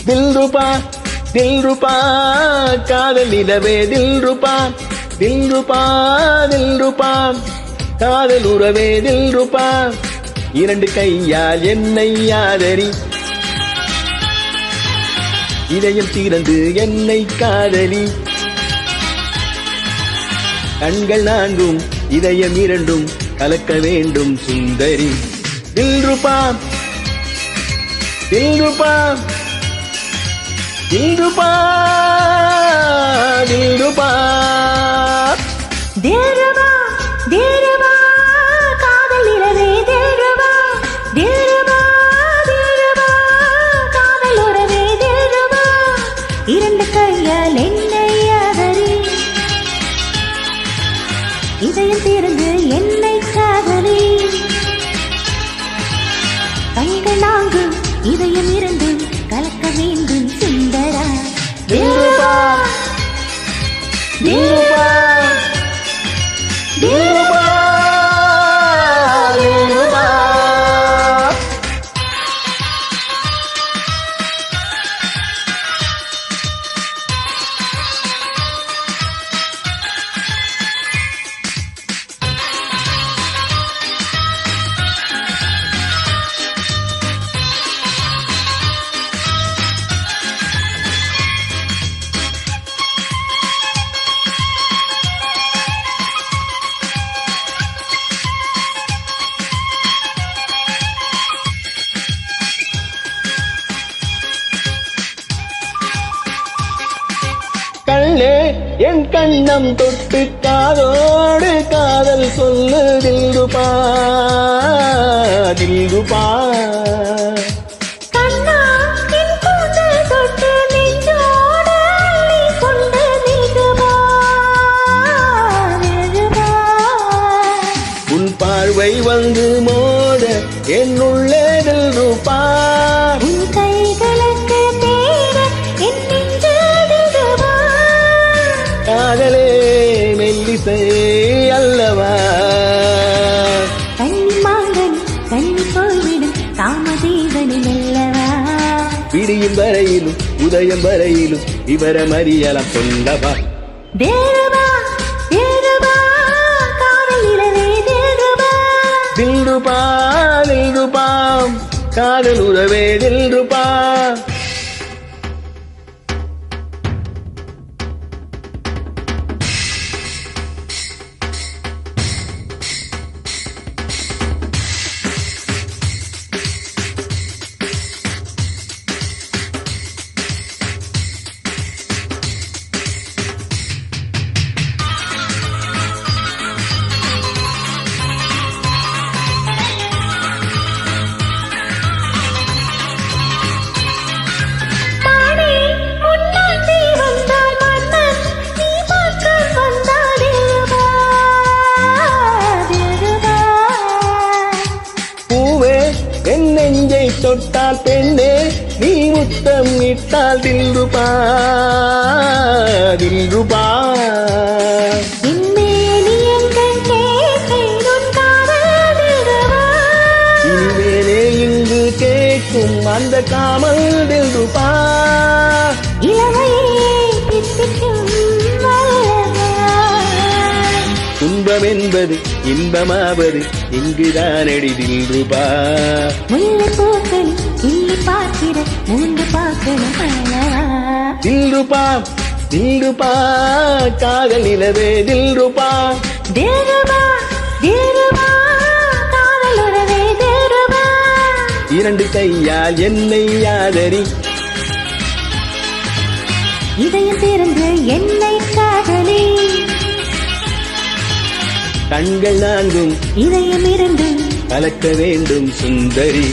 தில்ருபா தில்ருபா காதல் நிலவே தில்ருபா தில்ருபா தில்ருபா காதல் உறவே தில்ருபா இரண்டு கையால் என்னை ஆதரி இதயம் திறந்து என்னை காதலி கண்கள் நான்கும் இதயம் இரண்டும் கலக்க வேண்டும் சுந்தரி தில்ருபா தில்ருபா தில்ருபா தில்ருபா தில்ருபா தில்ருபா காதல் நிலவே தில்ருபா தில்ருபா தில்ருபா காதல் உறவே தில்ருபா இரண்டு கையால் என்னை ஆதரி இதயம் திறந்து என்னை காதலி கண்கள் நான்கும் இதயம் இரண்டும் கலக்க வேண்டும் சுந்தரா தில்ருபா தில்ருபா தில்ருபா தில்ருபா கண்ணே என் கண்ணம் தொட்டு காதோடு காதல் சொல்லு தில்ருபா தில்ருபா கண்ணா என் கூந்தல் தொட்டு நெஞ்சோடு அள்ளிக் கொண்டு தில்ருபா தில்ருபா உன் பார்வை வந்து மோத என்னுள்ளே தில்ருபா உன் கைகளுக்கு தேட என் நெஞ்சில் தில்ருபா காதலே மெல்லிசை அல்லவா கண்ணி மாங்கனி கண்ணி போய்விடும் காமதேவனில் அல்லவா விடியும் வரையிலும் உதயம் வரையிலும் விவரம் அறியலாம் சொல்லவா தில்ருபா தில்ருபா காதல் நிலவே தில்ருபா தில்ருபா தில்ருபா காதல் உறவே தில்ருபா மானே முன்னால் நீ வந்தால் மன்னன் நீ பார்க்க வந்தால் தில்ருபா தில்ருபா பூவே என் நெஞ்சை தொட்டால் பெண்ணே நீ முத்தம் இட்டால் தில்ருபா தில்ருபா இன்மேனி எங்கள் கேட்கை உன் காதல் தில்ருபா இனிமேலே இங்கு கேட்கும் அந்த காமல் தில்ருபா இளமையே தித்திக்கும் வல்லவா துன்பம் என்பது இன்பமாவது இங்குதானடி தில்ருபா முல்லைப் பூக்களில் கிள்ளி பார்க்கிற மூன்று பார்க்கணும் அல்லவா தில்ருபா தில்ருபா காதல் நிலவே தில்ருபா தில்ருபா தில்ருபா காதல் உறவே தில்ருபா இரண்டு கையால் என்னை ஆதரி இதயம் திறந்து என்னை காதலி கண்கள் நான்கும் இதயம் இரண்டும் கலக்க வேண்டும் சுந்தரி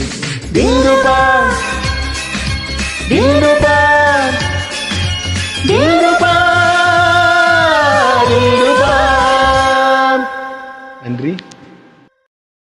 தில்ருபா தில்ருபா